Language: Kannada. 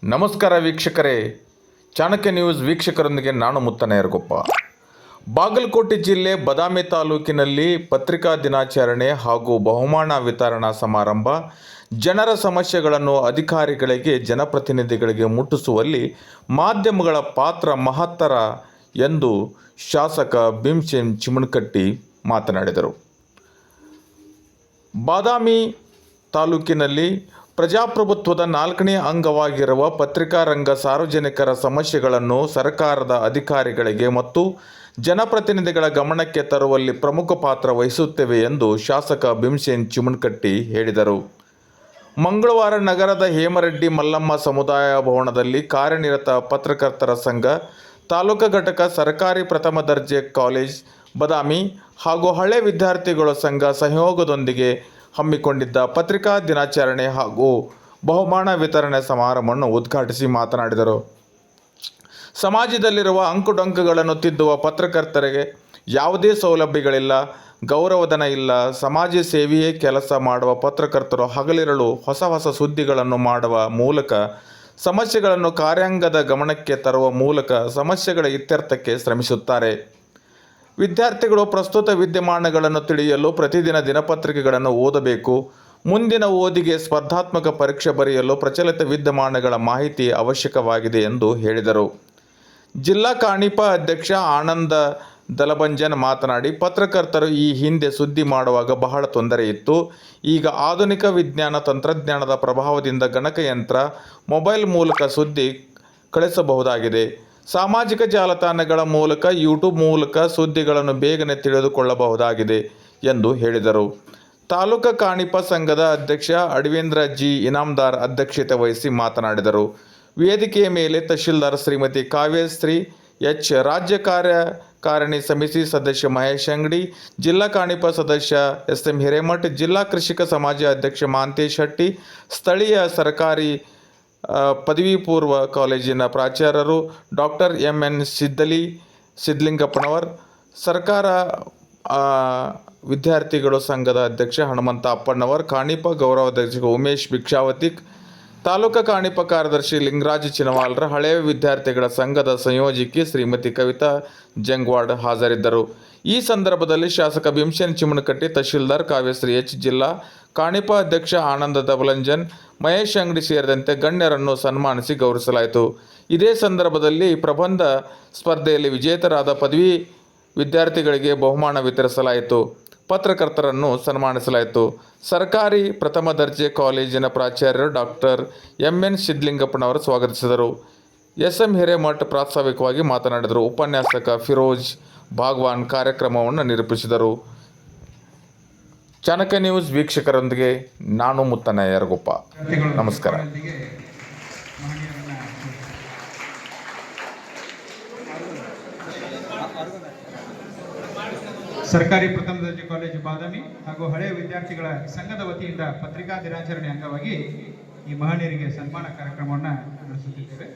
ನಮಸ್ಕಾರ ವೀಕ್ಷಕರೇ, ಚಾಣಕ್ಯ ನ್ಯೂಸ್ ವೀಕ್ಷಕರೊಂದಿಗೆ ನಾನು ಮುತ್ತನಯರಗೊಪ್ಪ. ಬಾಗಲಕೋಟೆ ಜಿಲ್ಲೆ ಬದಾಮಿ ತಾಲೂಕಿನಲ್ಲಿ ಪತ್ರಿಕಾ ದಿನಾಚರಣೆ ಹಾಗೂ ಬಹುಮಾನ ವಿತರಣಾ ಸಮಾರಂಭ. ಜನರ ಸಮಸ್ಯೆಗಳನ್ನು ಅಧಿಕಾರಿಗಳಿಗೆ, ಜನಪ್ರತಿನಿಧಿಗಳಿಗೆ ಮುಟ್ಟಿಸುವಲ್ಲಿ ಮಾಧ್ಯಮಗಳ ಪಾತ್ರ ಮಹತ್ತರ ಎಂದು ಶಾಸಕ ಭೀಮಸೇನ್ ಚಿಮನಕಟ್ಟಿ ಮಾತನಾಡಿದರು. ಬಾದಾಮಿ ತಾಲೂಕಿನಲ್ಲಿ ಪ್ರಜಾಪ್ರಭುತ್ವದ 4ನೇ ಅಂಗವಾಗಿರುವ ಪತ್ರಿಕಾ ರಂಗ ಸಾರ್ವಜನಿಕರ ಸಮಸ್ಯೆಗಳನ್ನು ಸರ್ಕಾರದ ಅಧಿಕಾರಿಗಳಿಗೆ ಮತ್ತು ಜನಪ್ರತಿನಿಧಿಗಳ ಗಮನಕ್ಕೆ ತರುವಲ್ಲಿ ಪ್ರಮುಖ ಪಾತ್ರ ವಹಿಸುತ್ತವೆ ಎಂದು ಶಾಸಕ ಭೀಮಸೇನ್ ಚಿಮನಕಟ್ಟಿ ಹೇಳಿದರು. ಮಂಗಳವಾರ ನಗರದ ಹೇಮರೆಡ್ಡಿ ಮಲ್ಲಮ್ಮ ಸಮುದಾಯ ಭವನದಲ್ಲಿ ಕಾರ್ಯನಿರತ ಪತ್ರಕರ್ತರ ಸಂಘ, ತಾಲೂಕು ಘಟಕ, ಸರ್ಕಾರಿ ಪ್ರಥಮ ದರ್ಜೆ ಕಾಲೇಜ್ ಬದಾಮಿ ಹಾಗೂ ಹಳೆ ವಿದ್ಯಾರ್ಥಿಗಳ ಸಂಘ ಸಹಯೋಗದೊಂದಿಗೆ ಹಮ್ಮಿಕೊಂಡಿದ್ದ ಪತ್ರಿಕಾ ದಿನಾಚರಣೆ ಹಾಗೂ ಬಹುಮಾನ ವಿತರಣೆ ಸಮಾರಂಭವನ್ನು ಉದ್ಘಾಟಿಸಿ ಮಾತನಾಡಿದರು. ಸಮಾಜದಲ್ಲಿರುವ ಅಂಕುಡೊಂಕುಗಳನ್ನು ತಿದ್ದುವ ಪತ್ರಕರ್ತರಿಗೆ ಯಾವುದೇ ಸೌಲಭ್ಯಗಳಿಲ್ಲ, ಗೌರವಧನ ಇಲ್ಲ. ಸಮಾಜ ಸೇವೆಯೇ ಕೆಲಸ ಮಾಡುವ ಪತ್ರಕರ್ತರು ಹಗಲಿರುಳು ಹೊಸ ಸುದ್ದಿಗಳನ್ನು ಮಾಡುವ ಮೂಲಕ, ಸಮಸ್ಯೆಗಳನ್ನು ಕಾರ್ಯಾಂಗದ ಗಮನಕ್ಕೆ ತರುವ ಮೂಲಕ ಸಮಸ್ಯೆಗಳ ಇತ್ಯರ್ಥಕ್ಕೆ ಶ್ರಮಿಸುತ್ತಾರೆ. ವಿದ್ಯಾರ್ಥಿಗಳು ಪ್ರಸ್ತುತ ವಿದ್ಯಮಾನಗಳನ್ನು ತಿಳಿಯಲು ಪ್ರತಿದಿನ ದಿನಪತ್ರಿಕೆಗಳನ್ನು ಓದಬೇಕು. ಮುಂದಿನ ಓದಿಗೆ ಸ್ಪರ್ಧಾತ್ಮಕ ಪರೀಕ್ಷೆ ಬರೆಯಲು ಪ್ರಚಲಿತ ವಿದ್ಯಮಾನಗಳ ಮಾಹಿತಿ ಅವಶ್ಯಕವಾಗಿದೆ ಎಂದು ಹೇಳಿದರು. ಜಿಲ್ಲಾ ಕಾಣಿಪ ಅಧ್ಯಕ್ಷ ಆನಂದ ದಲಬಂಜನ್ ಮಾತನಾಡಿ, ಪತ್ರಕರ್ತರು ಈ ಹಿಂದೆ ಸುದ್ದಿ ಮಾಡುವಾಗ ಬಹಳ ತೊಂದರೆ ಇತ್ತು. ಈಗ ಆಧುನಿಕ ವಿಜ್ಞಾನ ತಂತ್ರಜ್ಞಾನದ ಪ್ರಭಾವದಿಂದ ಗಣಕಯಂತ್ರ, ಮೊಬೈಲ್ ಮೂಲಕ ಸುದ್ದಿ ಕಳಿಸಬಹುದಾಗಿದೆ. ಸಾಮಾಜಿಕ ಜಾಲತಾಣಗಳ ಮೂಲಕ, ಯೂಟ್ಯೂಬ್ ಮೂಲಕ ಸುದ್ದಿಗಳನ್ನು ಬೇಗನೆ ತಿಳಿದುಕೊಳ್ಳಬಹುದಾಗಿದೆ ಎಂದು ಹೇಳಿದರು. ತಾಲೂಕು ಕಾಣಿಪ ಸಂಘದ ಅಧ್ಯಕ್ಷ ಅಡವೇಂದ್ರ ಜಿ ಇನಾಮದಾರ್ ಅಧ್ಯಕ್ಷತೆ ವಹಿಸಿ ಮಾತನಾಡಿದರು. ವೇದಿಕೆಯ ಮೇಲೆ ತಹಶೀಲ್ದಾರ್ ಶ್ರೀಮತಿ ಕಾವ್ಯಶ್ರೀ ಎಚ್, ರಾಜ್ಯ ಕಾರ್ಯಕಾರಿಣಿ ಸಮಿತಿ ಸದಸ್ಯ ಮಹೇಶ್ ಅಂಗಡಿ, ಜಿಲ್ಲಾ ಕಾಣಿಪ ಸದಸ್ಯ ಎಸ್.ಎಂ. ಹಿರೇಮಠ್, ಜಿಲ್ಲಾ ಕೃಷಿಕ ಸಮಾಜ ಅಧ್ಯಕ್ಷ ಮಹಾಂತೇಶ್ ಹಟ್ಟಿ, ಸ್ಥಳೀಯ ಸರ್ಕಾರಿ ಪದವಿ ಪೂರ್ವ ಕಾಲೇಜಿನ ಪ್ರಾಚಾರ್ಯರು ಡಾಕ್ಟರ್ ಎಂ.ಎನ್. ಸಿದ್ಲಿಂಗಪ್ಪನವರ್, ಸರ್ಕಾರ ವಿದ್ಯಾರ್ಥಿಗಳು ಸಂಘದ ಅಧ್ಯಕ್ಷ ಹನುಮಂತ ಅಪ್ಪಣ್ಣವರ್, ಕಾಣಿಪ ಗೌರವಾಧ್ಯಕ್ಷ ಉಮೇಶ್ ಭಿಕ್ಷಾವತಿ, ತಾಲೂಕು ಕಾಣಿಪ ಕಾರ್ಯದರ್ಶಿ ಲಿಂಗರಾಜ್ ಚಿನವಾಲ್ರ, ಹಳೆಯ ವಿದ್ಯಾರ್ಥಿಗಳ ಸಂಘದ ಸಂಯೋಜಕಿ ಶ್ರೀಮತಿ ಕವಿತಾ ಜಂಗ್ವಾಡ್ ಹಾಜರಿದ್ದರು. ಈ ಸಂದರ್ಭದಲ್ಲಿ ಶಾಸಕ ಭೀಮಸೇನ್ ಚಿಮನಕಟ್ಟಿ, ತಹಶೀಲ್ದಾರ್ ಕಾವ್ಯಶ್ರೀ ಎಚ್, ಜಿಲ್ಲಾ ಕಾಣಿಪ ಅಧ್ಯಕ್ಷ ಆನಂದ ದಬಲಂಜನ್, ಮಹೇಶ್ ಅಂಗಡಿ ಸೇರಿದಂತೆ ಗಣ್ಯರನ್ನು ಸನ್ಮಾನಿಸಿ ಗೌರವಿಸಲಾಯಿತು. ಇದೇ ಸಂದರ್ಭದಲ್ಲಿ ಪ್ರಬಂಧ ಸ್ಪರ್ಧೆಯಲ್ಲಿ ವಿಜೇತರಾದ ಪದವಿ ವಿದ್ಯಾರ್ಥಿಗಳಿಗೆ ಬಹುಮಾನ ವಿತರಿಸಲಾಯಿತು. ಪತ್ರಕರ್ತರನ್ನು ಸನ್ಮಾನಿಸಲಾಯಿತು. ಸರ್ಕಾರಿ ಪ್ರಥಮ ದರ್ಜೆ ಕಾಲೇಜಿನ ಪ್ರಾಚಾರ್ಯರು ಡಾಕ್ಟರ್ ಎಂ.ಎನ್. ಸಿದ್ಲಿಂಗಪ್ಪನವರು ಸ್ವಾಗತಿಸಿದರು. ಎಸ್.ಎಂ. ಹಿರೇಮಠ್ ಪ್ರಾಸ್ತಾವಿಕವಾಗಿ ಮಾತನಾಡಿದರು. ಉಪನ್ಯಾಸಕ ಫಿರೋಜ್ ಭಾಗ್ವಾನ್ ಕಾರ್ಯಕ್ರಮವನ್ನು ನಿರೂಪಿಸಿದರು. ಚಾಣಕ್ಯ ನ್ಯೂಸ್ ವೀಕ್ಷಕರೊಂದಿಗೆ ನಾನು ಮುತ್ತನಯರಗೊಪ್ಪ. ನಮಸ್ಕಾರ. ಸರ್ಕಾರಿ ಪ್ರಥಮ ದರ್ಜೆ ಕಾಲೇಜು ಬಾದಾಮಿ ಹಾಗೂ ಹಳೆಯ ವಿದ್ಯಾರ್ಥಿಗಳ ಸಂಘದ ವತಿಯಿಂದ ಪತ್ರಿಕಾ ದಿನಾಚರಣೆ ಅಂಗವಾಗಿ ಈ ಮಹನೀಯರಿಗೆ ಸನ್ಮಾನ ಕಾರ್ಯಕ್ರಮವನ್ನು ನಡೆಸುತ್ತಿದ್ದೇವೆ.